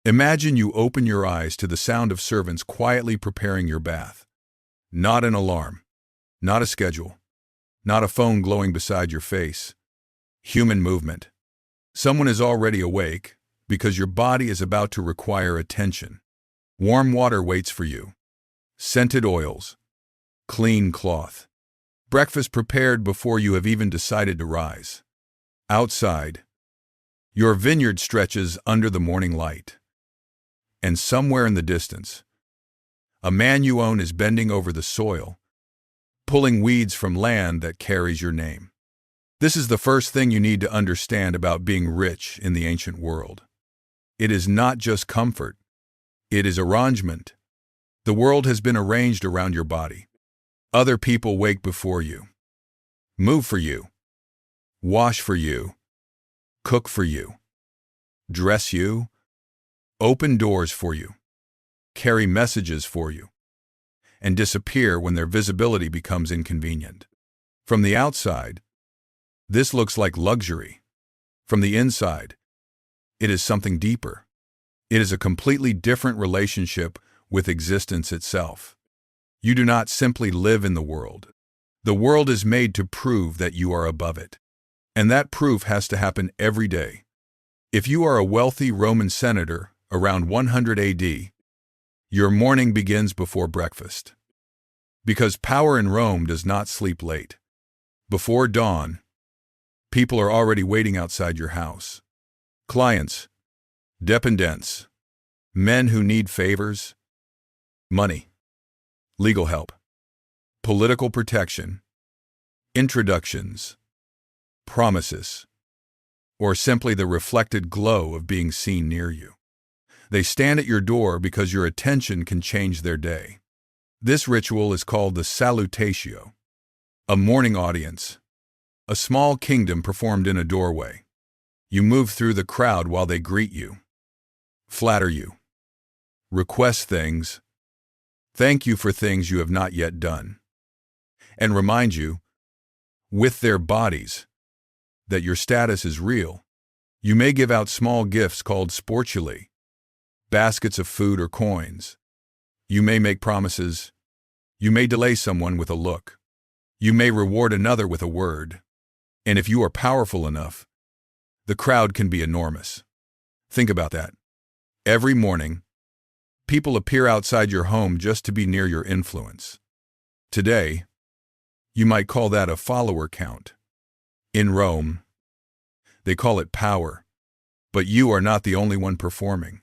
Imagine you open your eyes to the sound of servants quietly preparing your bath. Not an alarm, not a schedule, not a phone glowing beside your face. Human movement. Someone is already awake because your body is about to require attention. Warm water waits for you. Scented oils. Clean cloth. Breakfast prepared before you have even decided to rise. Outside, your vineyard stretches under the morning light. And somewhere in the distance, a man you own is bending over the soil, pulling weeds from land that carries your name. This is the first thing you need to understand about being rich in the ancient world. It is not just comfort, it is arrangement. The world has been arranged around your body. Other people wake before you, move for you, wash for you, cook for you, dress you, open doors for you, carry messages for you, and disappear when their visibility becomes inconvenient. From the outside, this looks like luxury. From the inside, it is something deeper. It is a completely different relationship with existence itself. You do not simply live in the world. The world is made to prove that you are above it. And that proof has to happen every day. If you are a wealthy Roman senator around 100 AD, your morning begins before breakfast. Because power in Rome does not sleep late. Before dawn, people are already waiting outside your house. Clients, dependents, men who need favors, money, legal help, political protection, introductions, promises, or simply the reflected glow of being seen near you. They stand at your door because your attention can change their day. This ritual is called the salutatio, a morning audience, a small kingdom performed in a doorway. You move through the crowd while they greet you, flatter you, request things, thank you for things you have not yet done, and remind you, with their bodies, that your status is real. You may give out small gifts called sportuli, baskets of food or coins. You may make promises. You may delay someone with a look. You may reward another with a word. And if you are powerful enough, the crowd can be enormous. Think about that. Every morning, people appear outside your home just to be near your influence. Today, you might call that a follower count. In Rome, they call it power, but you are not the only one performing.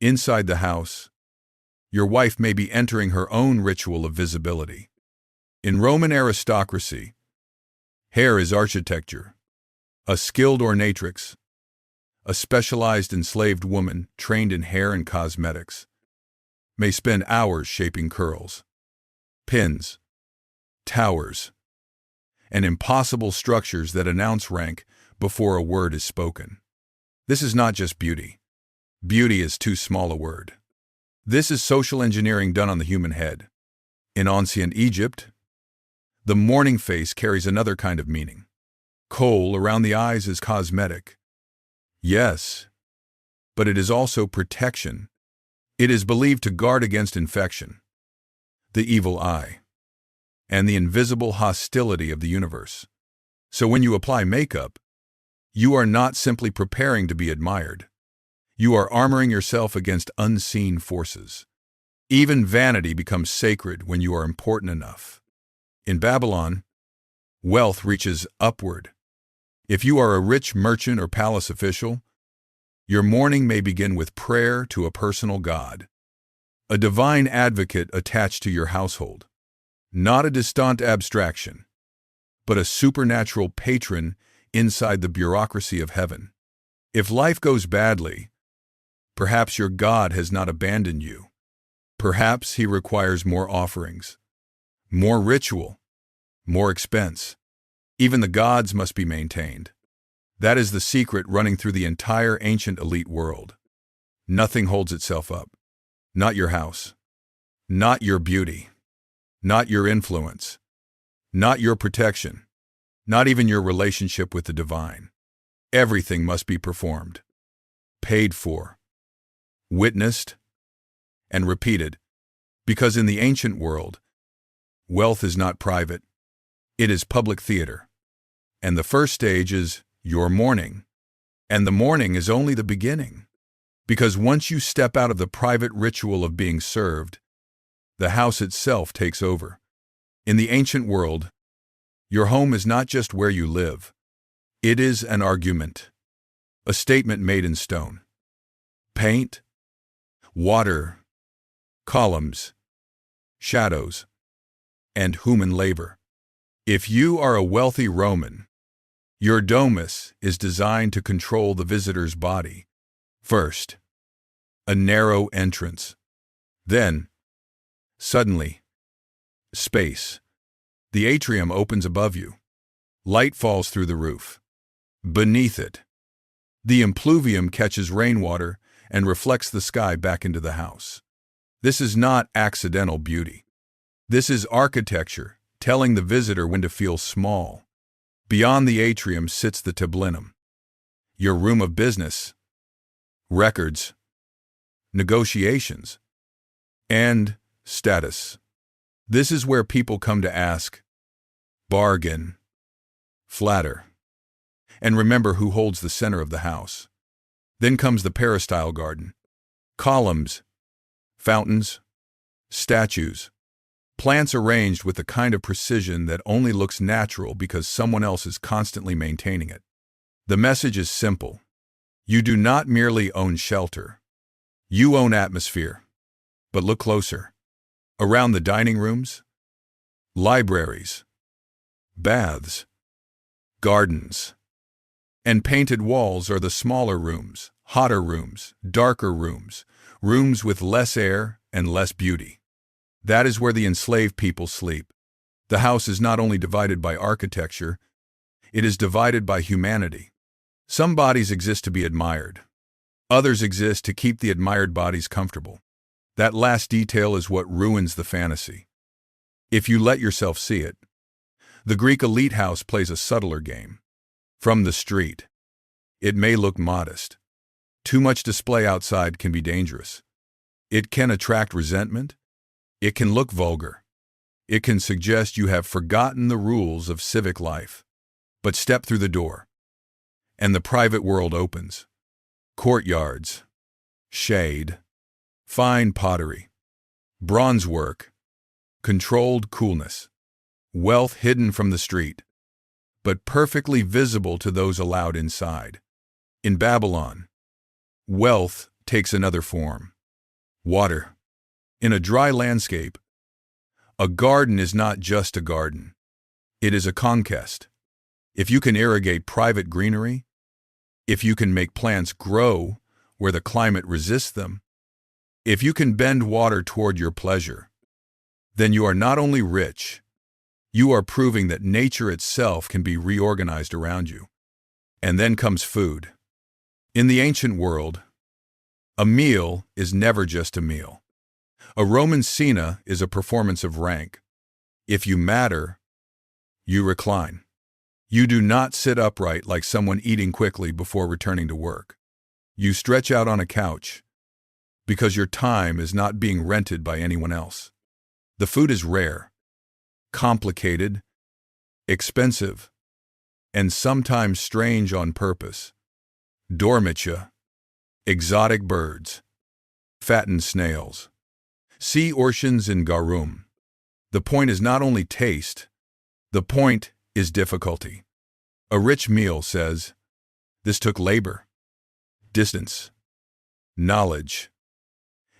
Inside the house, your wife may be entering her own ritual of visibility. In Roman aristocracy, hair is architecture. A skilled ornatrix, a specialized enslaved woman trained in hair and cosmetics, may spend hours shaping curls, pins, towers, and impossible structures that announce rank before a word is spoken. This is not just beauty. Beauty is too small a word. This is social engineering done on the human head. In ancient Egypt, the morning face carries another kind of meaning. Kohl around the eyes is cosmetic. Yes, but it is also protection. It is believed to guard against infection, the evil eye, and the invisible hostility of the universe. So when you apply makeup, you are not simply preparing to be admired. You are armoring yourself against unseen forces. Even vanity becomes sacred when you are important enough. In Babylon, wealth reaches upward. If you are a rich merchant or palace official, your morning may begin with prayer to a personal god, a divine advocate attached to your household, not a distant abstraction, but a supernatural patron inside the bureaucracy of heaven. If life goes badly, perhaps your God has not abandoned you. Perhaps he requires more offerings, more ritual, more expense. Even the gods must be maintained. That is the secret running through the entire ancient elite world. Nothing holds itself up. Not your house. Not your beauty. Not your influence. Not your protection. Not even your relationship with the divine. Everything must be performed, paid for, witnessed, and repeated, because in the ancient world, wealth is not private, it is public theater. And the first stage is your morning. And the morning is only the beginning. Because once you step out of the private ritual of being served, the house itself takes over. In the ancient world, your home is not just where you live. It is an argument, a statement made in stone. Paint, water, columns, shadows, and human labor. If you are a wealthy Roman, your domus is designed to control the visitor's body. First, a narrow entrance. Then, suddenly, space. The atrium opens above you. Light falls through the roof. Beneath it, the impluvium catches rainwater and reflects the sky back into the house. This is not accidental beauty. This is architecture, telling the visitor when to feel small. Beyond the atrium sits the tablinum, your room of business, records, negotiations, and status. This is where people come to ask, bargain, flatter, and remember who holds the center of the house. Then comes the peristyle garden. Columns, fountains, statues, plants arranged with the kind of precision that only looks natural because someone else is constantly maintaining it. The message is simple. You do not merely own shelter. You own atmosphere. But look closer. Around the dining rooms, libraries, baths, gardens, and painted walls are the smaller rooms, hotter rooms, darker rooms, rooms with less air and less beauty. That is where the enslaved people sleep. The house is not only divided by architecture, it is divided by humanity. Some bodies exist to be admired. Others exist to keep the admired bodies comfortable. That last detail is what ruins the fantasy. If you let yourself see it, the Greek elite house plays a subtler game. From the street, it may look modest. Too much display outside can be dangerous. It can attract resentment. It can look vulgar. It can suggest you have forgotten the rules of civic life. But step through the door, and the private world opens. Courtyards, shade, fine pottery, bronze work, controlled coolness, wealth hidden from the street, but perfectly visible to those allowed inside. In Babylon, wealth takes another form. Water. In a dry landscape, a garden is not just a garden. It is a conquest. If you can irrigate private greenery, if you can make plants grow where the climate resists them, if you can bend water toward your pleasure, then you are not only rich, you are proving that nature itself can be reorganized around you. And then comes food. In the ancient world, a meal is never just a meal. A Roman cena is a performance of rank. If you matter, you recline. You do not sit upright like someone eating quickly before returning to work. You stretch out on a couch because your time is not being rented by anyone else. The food is rare, complicated, expensive, and sometimes strange on purpose. Dormicha, exotic birds, fattened snails, sea urchins in garum. The point is not only taste, the point is difficulty. A rich meal says, this took labor, distance, knowledge,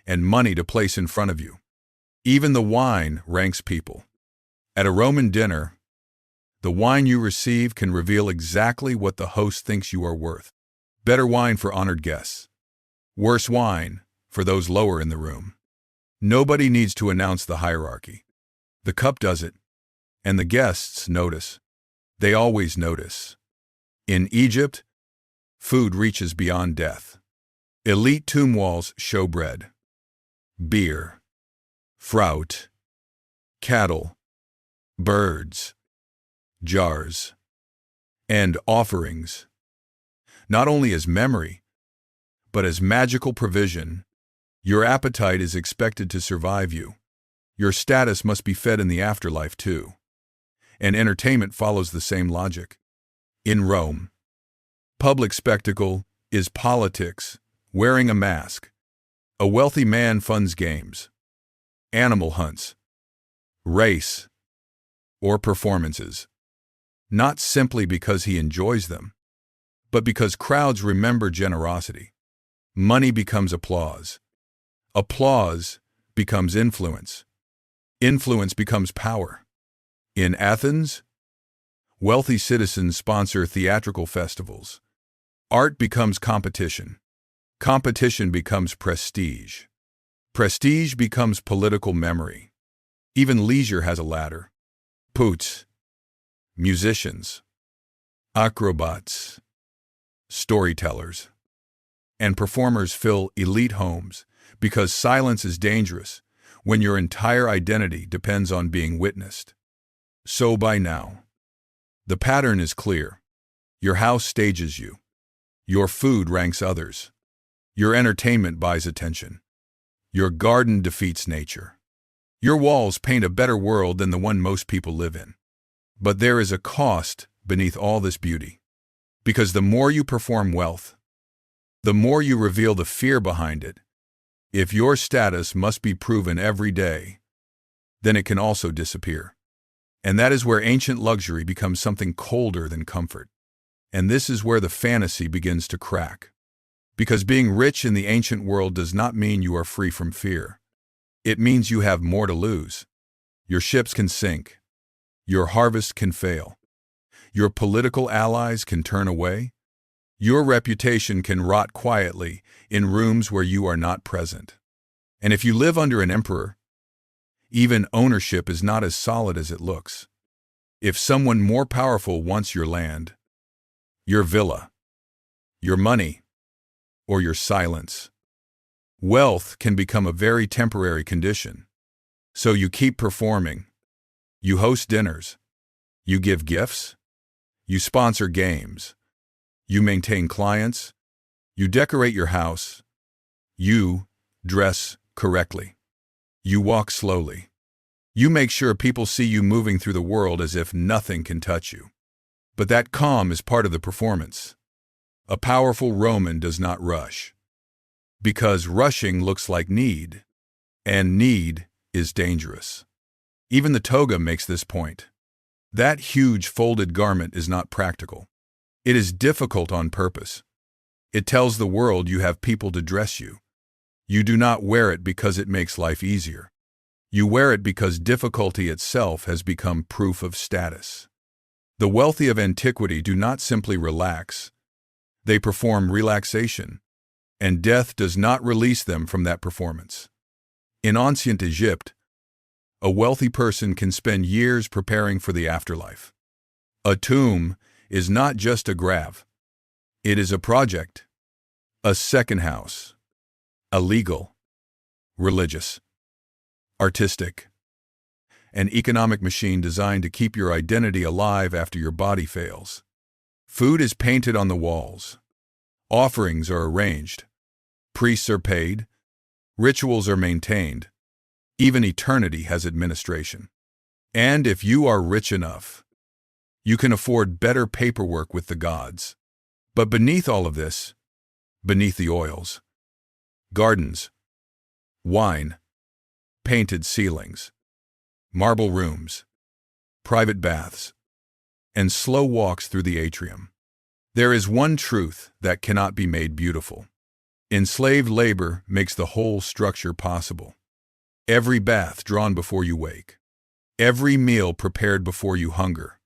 and money to place in front of you. Even the wine ranks people. At a Roman dinner, the wine you receive can reveal exactly what the host thinks you are worth. Better wine for honored guests. Worse wine for those lower in the room. Nobody needs to announce the hierarchy. The cup does it, and the guests notice. They always notice. In Egypt, food reaches beyond death. Elite tomb walls show bread, beer, fruit, cattle, birds, jars, and offerings, not only as memory, but as magical provision Your appetite is expected to survive you. Your status must be fed in the afterlife too. And entertainment follows the same logic. In Rome, public spectacle is politics, wearing a mask. A wealthy man funds games, animal hunts, race, or performances, not simply because he enjoys them, but because crowds remember generosity. Money becomes applause. Applause becomes influence. Influence becomes power. In Athens, wealthy citizens sponsor theatrical festivals. Art becomes competition. Competition becomes prestige. Prestige becomes political memory. Even leisure has a ladder. Poots, musicians, acrobats, storytellers, and performers fill elite homes because silence is dangerous when your entire identity depends on being witnessed. So by now, the pattern is clear. Your house stages you. Your food ranks others. Your entertainment buys attention. Your garden defeats nature. Your walls paint a better world than the one most people live in. But there is a cost beneath all this beauty. Because the more you perform wealth, the more you reveal the fear behind it. If your status must be proven every day, then it can also disappear. And that is where ancient luxury becomes something colder than comfort. And this is where the fantasy begins to crack. Because being rich in the ancient world does not mean you are free from fear. It means you have more to lose. Your ships can sink. Your harvest can fail. Your political allies can turn away. Your reputation can rot quietly in rooms where you are not present. And if you live under an emperor, even ownership is not as solid as it looks. If someone more powerful wants your land, your villa, your money, or your silence, wealth can become a very temporary condition. So you keep performing. You host dinners. You give gifts. You sponsor games. You maintain clients. You decorate your house. You dress correctly. You walk slowly. You make sure people see you moving through the world as if nothing can touch you. But that calm is part of the performance. A powerful Roman does not rush. Because rushing looks like need, and need is dangerous. Even the toga makes this point. That huge folded garment is not practical. It is difficult on purpose. It tells the world you have people to dress you. You do not wear it because it makes life easier. You wear it because difficulty itself has become proof of status. The wealthy of antiquity do not simply relax. They perform relaxation, and death does not release them from that performance. In ancient Egypt, a wealthy person can spend years preparing for the afterlife. A tomb is not just a grave. It is a project, a second house, a legal, religious, artistic, an economic machine designed to keep your identity alive after your body fails. Food is painted on the walls. Offerings are arranged. Priests are paid. Rituals are maintained. Even eternity has administration. And if you are rich enough, you can afford better paperwork with the gods. But beneath all of this, beneath the oils, gardens, wine, painted ceilings, marble rooms, private baths, and slow walks through the atrium, there is one truth that cannot be made beautiful. Enslaved labor makes the whole structure possible. Every bath drawn before you wake, every meal prepared before you hunger,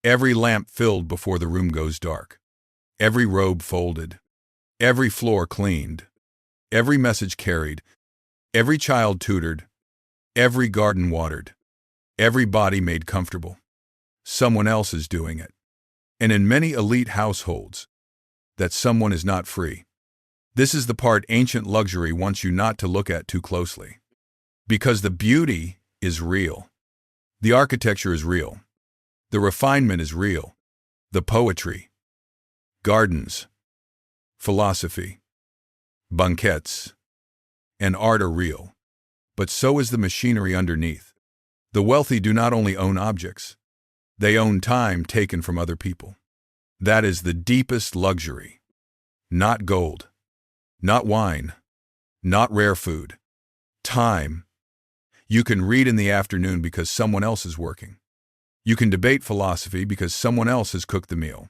every lamp filled before the room goes dark, every robe folded, every floor cleaned, every message carried, every child tutored, every garden watered, every body made comfortable. Someone else is doing it. And in many elite households, that someone is not free. This is the part ancient luxury wants you not to look at too closely. Because the beauty is real. The architecture is real. The refinement is real. The poetry, gardens, philosophy, banquets, and art are real, but so is the machinery underneath. The wealthy do not only own objects, they own time taken from other people. That is the deepest luxury. Not gold, not wine, not rare food. Time. You can read in the afternoon because someone else is working. You can debate philosophy because someone else has cooked the meal.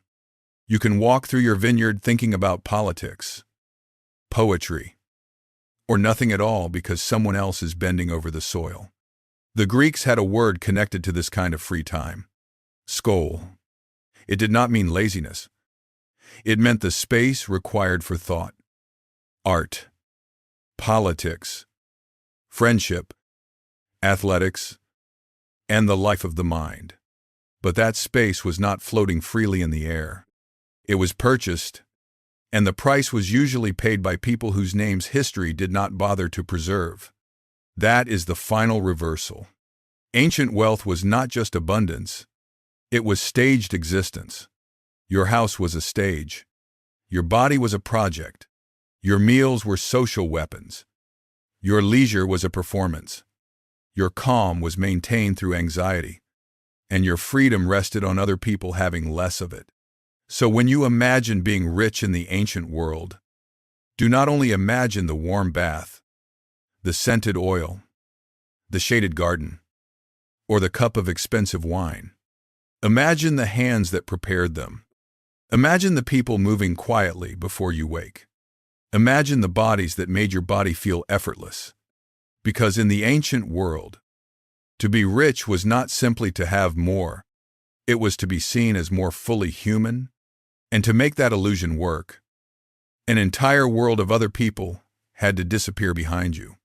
You can walk through your vineyard thinking about politics, poetry, or nothing at all because someone else is bending over the soil. The Greeks had a word connected to this kind of free time: skol. It did not mean laziness. It meant the space required for thought, art, politics, friendship, athletics, and the life of the mind. But that space was not floating freely in the air. It was purchased, and the price was usually paid by people whose names history did not bother to preserve. That is the final reversal. Ancient wealth was not just abundance, it was staged existence. Your house was a stage. Your body was a project. Your meals were social weapons. Your leisure was a performance. Your calm was maintained through anxiety, and your freedom rested on other people having less of it. So when you imagine being rich in the ancient world, do not only imagine the warm bath, the scented oil, the shaded garden, or the cup of expensive wine. Imagine the hands that prepared them. Imagine the people moving quietly before you wake. Imagine the bodies that made your body feel effortless. Because in the ancient world, to be rich was not simply to have more, it was to be seen as more fully human, and to make that illusion work, an entire world of other people had to disappear behind you.